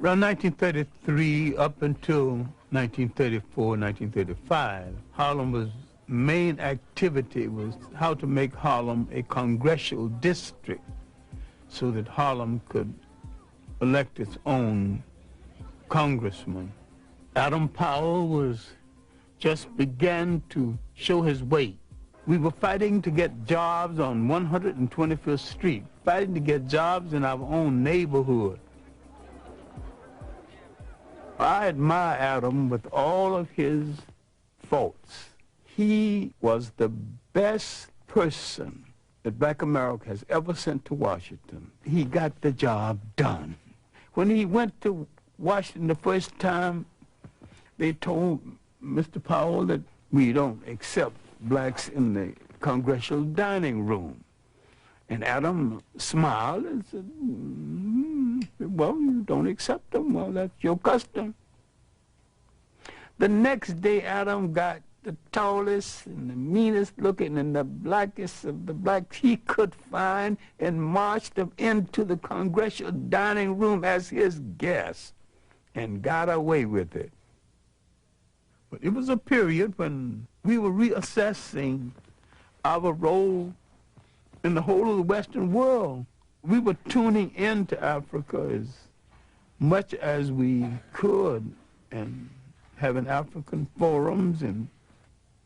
Around 1933 up until 1934, 1935, Harlem's main activity was how to make Harlem a congressional district so that Harlem could elect its own congressman. Adam Powell was just began to show his weight. We were fighting to get jobs on 125th Street, fighting to get jobs in our own neighborhood. I admire Adam with all of his faults. He was the best person that Black America has ever sent to Washington. He got the job done. When he went to Washington the first time, they told Mr. Powell that we don't accept blacks in the congressional dining room. And Adam smiled and said, well, you don't accept them. Well, that's your custom. The next day, Adam got the tallest and the meanest looking and the blackest of the blacks he could find and marched them into the congressional dining room as his guest and got away with it. But it was a period when we were reassessing our role in the whole of the Western world. We were tuning into Africa as much as we could and having African forums and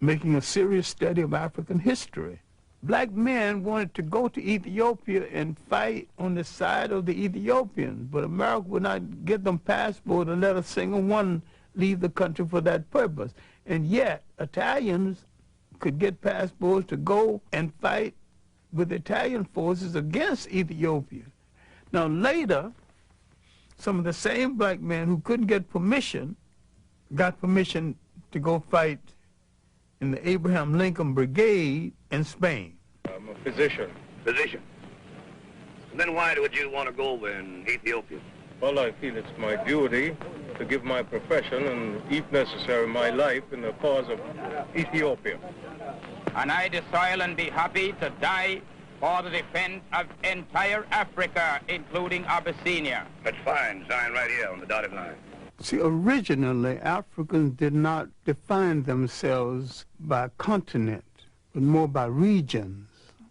making a serious study of African history. Black men wanted to go to Ethiopia and fight on the side of the Ethiopians, but America would not give them passports and let a single one leave the country for that purpose. And yet, Italians could get passports to go and fight with Italian forces against Ethiopia. Now later, some of the same black men who couldn't get permission got permission to go fight in the Abraham Lincoln Brigade in Spain. I'm a physician. Physician? And then why would you want to go over in Ethiopia? Well, I feel it's my duty to give my profession and, if necessary, my life in the cause of Ethiopia. And I desire and be happy to die for the defense of entire Africa, including Abyssinia. That's fine. Sign right here on the dotted line. See, originally, Africans did not define themselves by continent, but more by regions.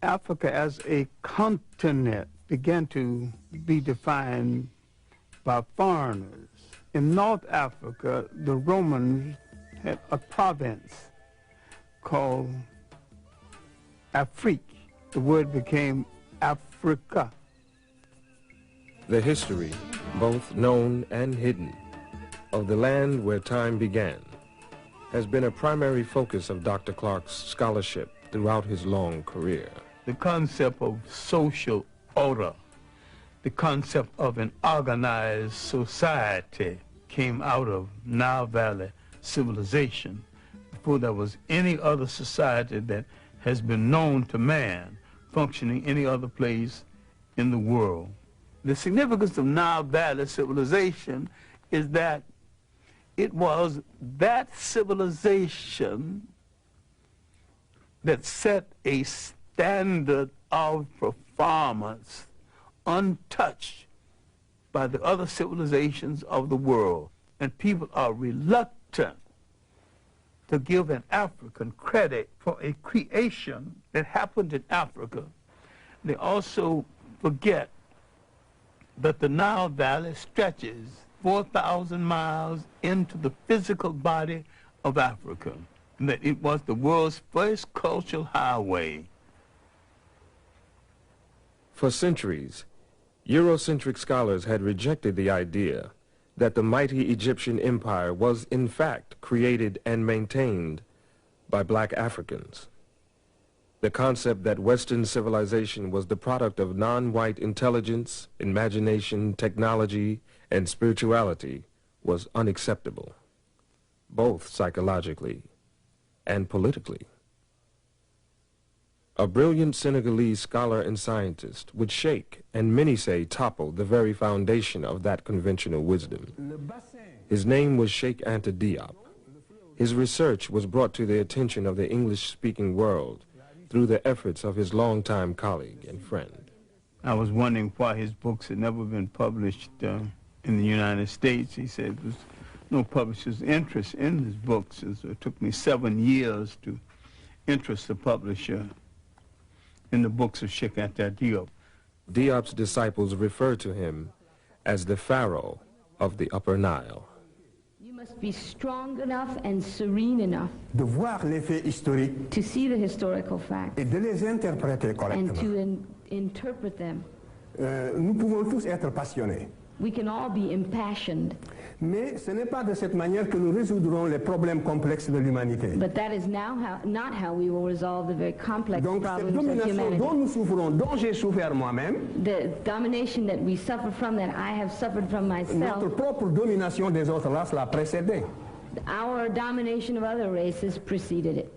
Africa as a continent began to be defined by foreigners. In North Africa, the Romans had a province called Afrique. The word became Africa. The history, both known and hidden, of the land where time began has been a primary focus of Dr. Clarke's scholarship throughout his long career. The concept of social order, the concept of an organized society came out of Nile Valley civilization before there was any other society that has been known to man functioning any other place in the world. The significance of Nile Valley civilization is that it was that civilization that set a standard of performance untouched by the other civilizations of the world. And people are reluctant to give an African credit for a creation that happened in Africa. They also forget that the Nile Valley stretches 4,000 miles into the physical body of Africa, and that it was the world's first cultural highway. For centuries, Eurocentric scholars had rejected the idea that the mighty Egyptian empire was in fact created and maintained by black Africans. The concept that Western civilization was the product of non-white intelligence, imagination, technology, and spirituality was unacceptable, both psychologically and politically. A brilliant Senegalese scholar and scientist would shake, and many say topple, the very foundation of that conventional wisdom. His name was Sheikh Anta Diop. His research was brought to the attention of the English-speaking world through the efforts of his longtime colleague and friend. I was wondering why his books had never been published in the United States. He said there was no publisher's interest in his books. And so it took me 7 years to interest the publisher in the books of Cheikh Anta Diop. Diop's disciples refer to him as the Pharaoh of the Upper Nile. You must be strong enough and serene enough de voir les faits historiques to see the historical facts et de les interpréter and correctement. to interpret them. Nous pouvons tous être passionnés, We can all be impassioned, mais ce n'est pas de cette manière que nous résoudrons les problèmes complexes de l'humanité. but that is now not how we will resolve the very complex Donc cette problems of domination humanity. dont nous souffrons, dont j'ai souffert moi-même, The domination that we suffer from, that I have suffered from notre myself, propre domination des autres races l'a précédé. our domination of other races preceded it.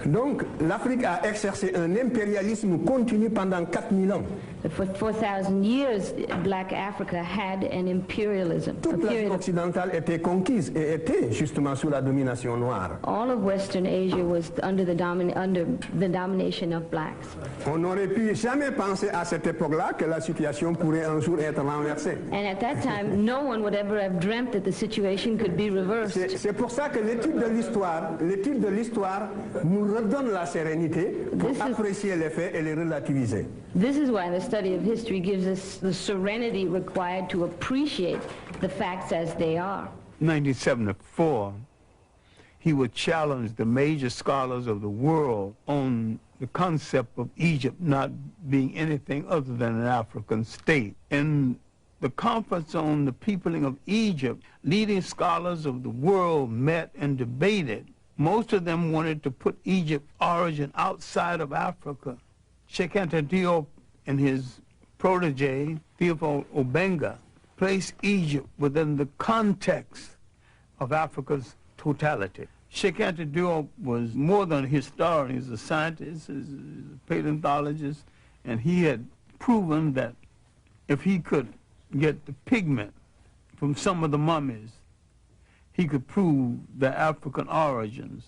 Donc l'Afrique a exercé un impérialisme continu pendant 4000 ans. For 4,000 years, Black Africa had an imperialism. A Toute l'Afrique period of, occidentale était conquise et était justement sous la domination noire. all of Western Asia was under the domination of blacks. On n'aurait pu jamais penser à cette époque-là que la situation pourrait un jour être renversée. And at that time, no one would ever have dreamt that the situation could be reversed. C'est pour ça que l'étude de l'histoire nous redonne la sérénité pour apprécier les faits et les relativiser. This is why the study of history gives us the serenity required to appreciate the facts as they are. 1974, he would challenge the major scholars of the world on the concept of Egypt not being anything other than an African state. In the conference on the peopling of Egypt, leading scholars of the world met and debated. Most of them wanted to put Egypt's origin outside of Africa. Cheikh Anta Diop and his protege, Theophile Obenga, placed Egypt within the context of Africa's totality. Cheikh Anta Diop was more than a historian. He's a scientist, he's a paleontologist, and he had proven that if he could get the pigment from some of the mummies, he could prove their African origins.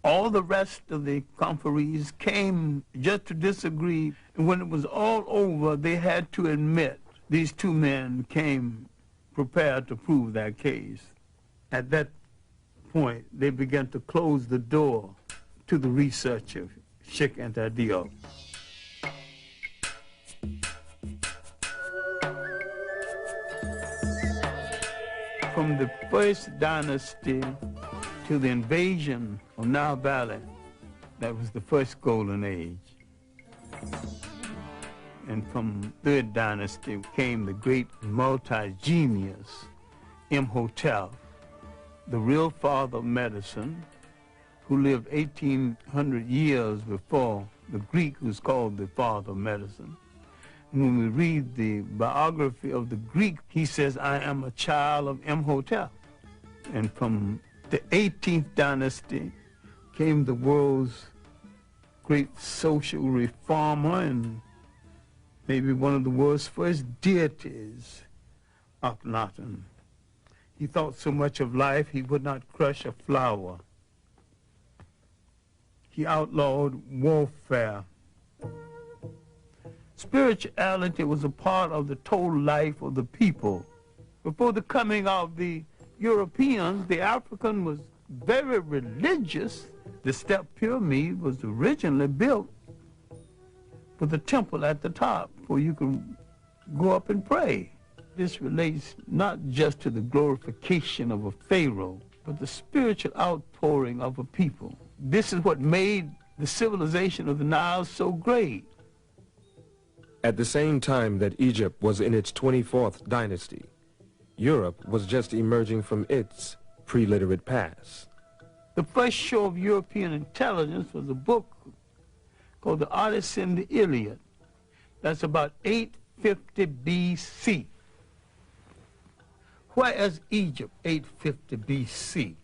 All the rest of the conferees came just to disagree, and when it was all over, they had to admit these two men came prepared to prove their case. At that point, they began to close the door to the research of Cheikh Anta Diop. From the first dynasty to the invasion of Nile Valley, that was the first golden age. And from third dynasty came the great multi-genius Imhotep, the real father of medicine, who lived 1,800 years before the Greek who's called the father of medicine. When we read the biography of the Greek, he says, I am a child of Imhotep. And from the 18th dynasty came the world's great social reformer and maybe one of the world's first deities, Akhenaten. He thought so much of life he would not crush a flower. He outlawed warfare. Spirituality was a part of the total life of the people. Before the coming of the Europeans, the African was very religious. The step pyramid was originally built with a temple at the top where you could go up and pray. This relates not just to the glorification of a pharaoh, but the spiritual outpouring of a people. This is what made the civilization of the Nile so great. At the same time that Egypt was in its 24th dynasty, Europe was just emerging from its pre-literate past. The first show of European intelligence was a book called The Odyssey and the Iliad. That's about 850 B.C. Where is Egypt 850 B.C.?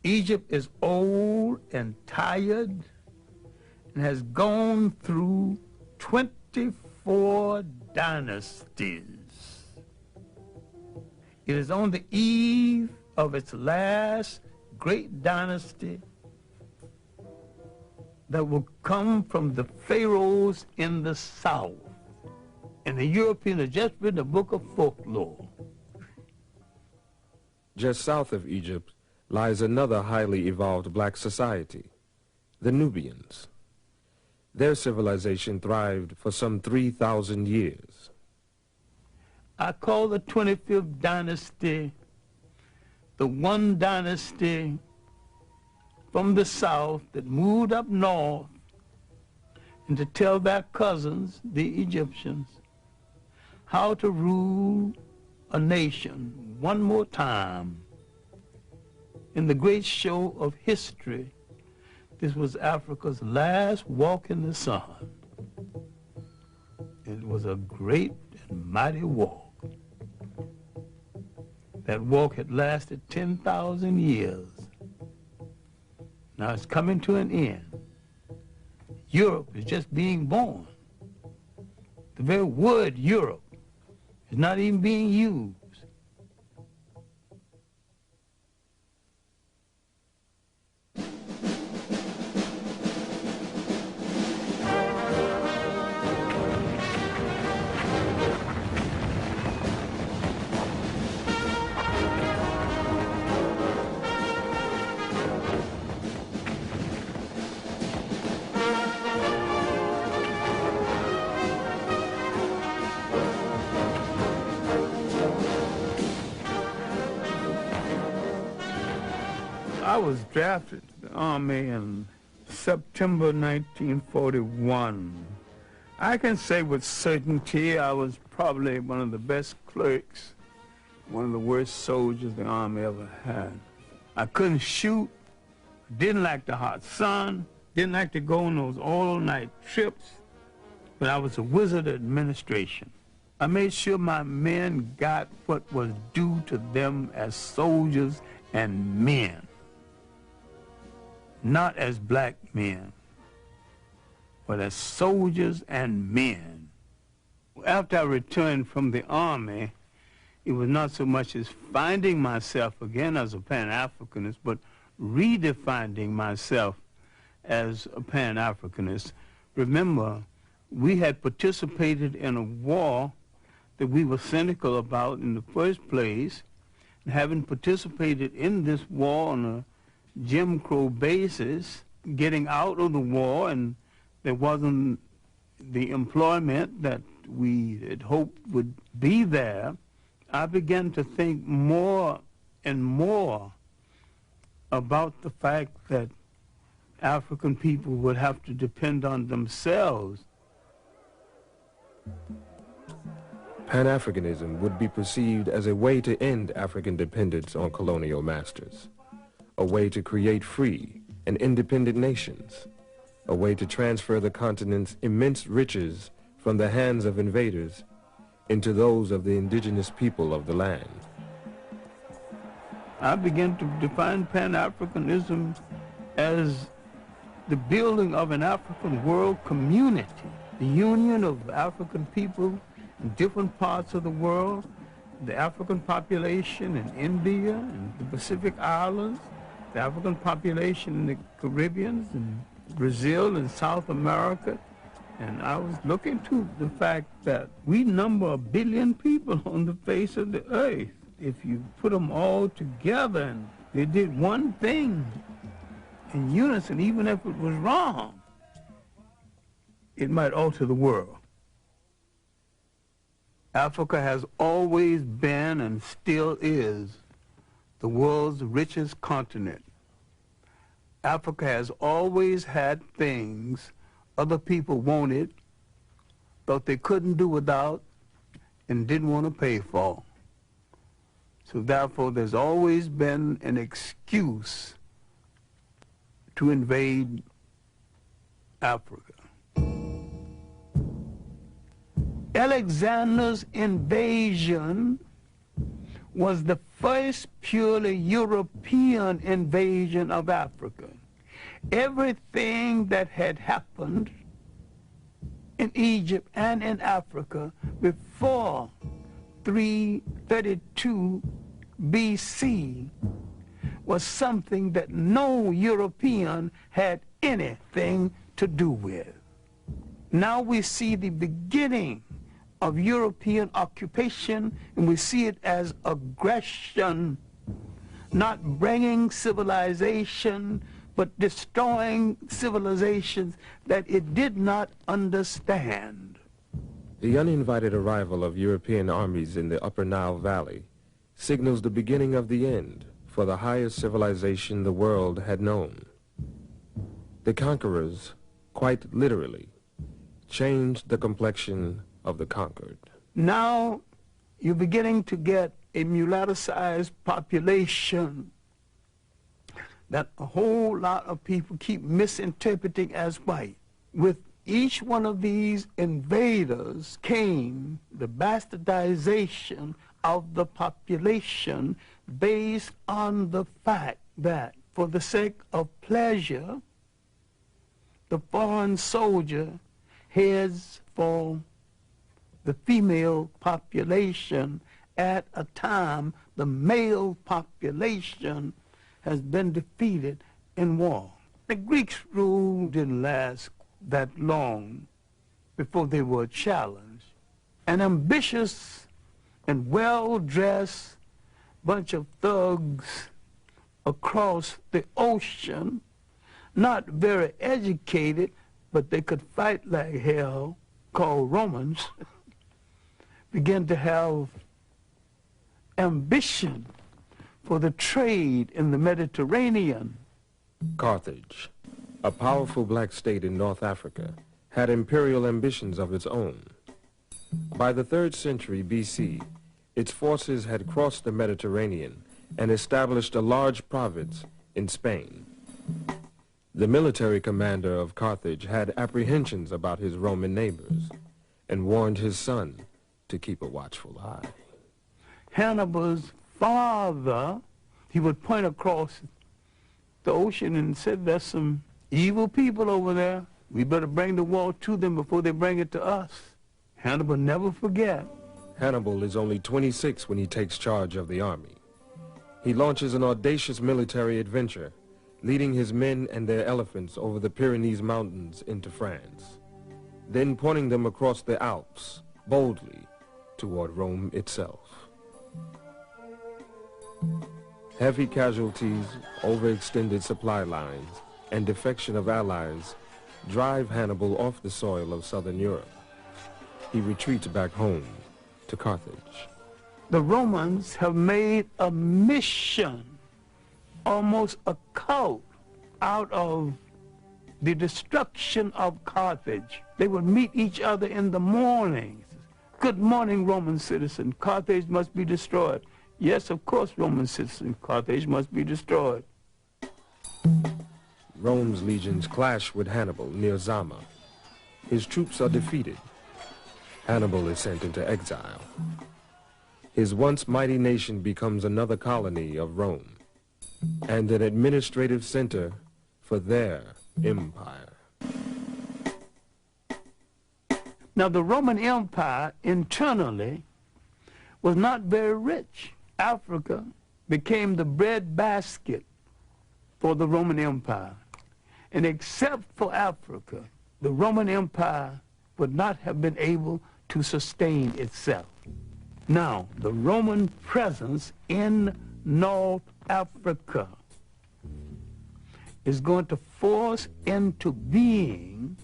Egypt is old and tired and has gone through 24 dynasties. It is on the eve of its last great dynasty that will come from the pharaohs in the south. And the Europeans have just written a book of folklore. Just south of Egypt lies another highly evolved black society, the Nubians. Their civilization thrived for some 3,000 years. I call the 25th dynasty the one dynasty from the south that moved up north and to tell their cousins, the Egyptians, how to rule a nation one more time. In the great show of history, this was Africa's last walk in the sun. It was a great and mighty walk. That walk had lasted 10,000 years. Now it's coming to an end. Europe is just being born. The very word Europe is not even being used. I was drafted to the Army in September 1941. I can say with certainty I was probably one of the best clerks, one of the worst soldiers the Army ever had. I couldn't shoot, didn't like the hot sun, didn't like to go on those all-night trips, but I was a wizard at administration. I made sure my men got what was due to them as soldiers and men. Not as black men, but as soldiers and men. After I returned from the Army, it was not so much as finding myself again as a Pan-Africanist, but redefining myself as a Pan-Africanist. Remember, we had participated in a war that we were cynical about in the first place, and having participated in this war on a Jim Crow basis, getting out of the war, and there wasn't the employment that we had hoped would be there, I began to think more and more about the fact that African people would have to depend on themselves. Pan-Africanism would be perceived as a way to end African dependence on colonial masters, a way to create free and independent nations, a way to transfer the continent's immense riches from the hands of invaders into those of the indigenous people of the land. I began to define Pan-Africanism as the building of an African world community, the union of African people in different parts of the world, the African population in India and the Pacific Islands, the African population in the Caribbean and Brazil and South America. And I was looking to the fact that we number 1 billion people on the face of the earth. If you put them all together and they did one thing in unison, even if it was wrong, it might alter the world. Africa has always been and still is the world's richest continent. Africa has always had things other people wanted, thought they couldn't do without, and didn't want to pay for. So therefore, there's always been an excuse to invade Africa. Alexander's invasion was the first purely European invasion of Africa. Everything that had happened in Egypt and in Africa before 332 BC was something that no European had anything to do with. Now we see the beginning of European occupation, and we see it as aggression, not bringing civilization, but destroying civilizations that it did not understand. The uninvited arrival of European armies in the Upper Nile Valley signals the beginning of the end for the highest civilization the world had known. The conquerors, quite literally, changed the complexion of the conquered. Now you're beginning to get a mulatto-sized population that a whole lot of people keep misinterpreting as white. With each one of these invaders came the bastardization of the population based on the fact that for the sake of pleasure, the foreign soldier heads for the female population at a time the male population has been defeated in war. The Greeks' rule didn't last that long before they were challenged. An ambitious and well-dressed bunch of thugs across the ocean, not very educated, but they could fight like hell, called Romans, began to have ambition for the trade in the Mediterranean. Carthage, a powerful black state in North Africa, had imperial ambitions of its own. By the 3rd century BC, its forces had crossed the Mediterranean and established a large province in Spain. The military commander of Carthage had apprehensions about his Roman neighbors and warned his son to keep a watchful eye. Hannibal's father, he would point across the ocean and said, there's some evil people over there. We better bring the war to them before they bring it to us. Hannibal never forget. Hannibal is only 26 when he takes charge of the army. He launches an audacious military adventure, leading his men and their elephants over the Pyrenees Mountains into France, then pointing them across the Alps, boldly, toward Rome itself. Heavy casualties, overextended supply lines, and defection of allies drive Hannibal off the soil of southern Europe. He retreats back home to Carthage. The Romans have made a mission, almost a cult, out of the destruction of Carthage. They would meet each other in the mornings. Good morning, Roman citizen. Carthage must be destroyed. Yes, of course, Roman citizen. Carthage must be destroyed. Rome's legions clash with Hannibal near Zama. His troops are defeated. Hannibal is sent into exile. His once mighty nation becomes another colony of Rome and an administrative center for their empire. Now, the Roman Empire internally was not very rich. Africa became the breadbasket for the Roman Empire. And except for Africa, the Roman Empire would not have been able to sustain itself. Now, the Roman presence in North Africa is going to force into being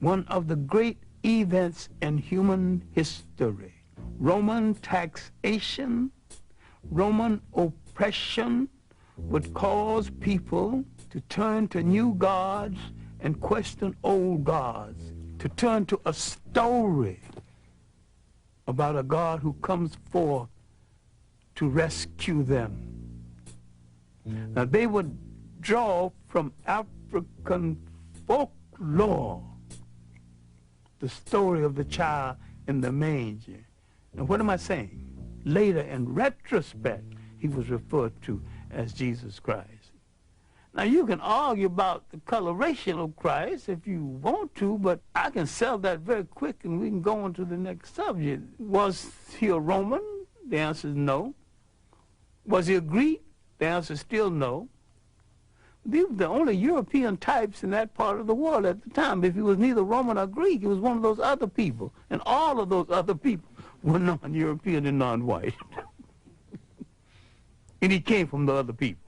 one of the great events in human history. Roman taxation, Roman oppression would cause people to turn to new gods and question old gods, to turn to a story about a God who comes forth to rescue them. Now, they would draw from African folklore the story of the child in the manger. Now, what am I saying? Later, in retrospect, he was referred to as Jesus Christ. Now, you can argue about the coloration of Christ if you want to, but I can sell that very quick and we can go on to the next subject. Was he a Roman? The answer is no. Was he a Greek? The answer is still no. These were the only European types in that part of the world at the time. If he was neither Roman or Greek, he was one of those other people. And all of those other people were non-European and non-white. And he came from the other people.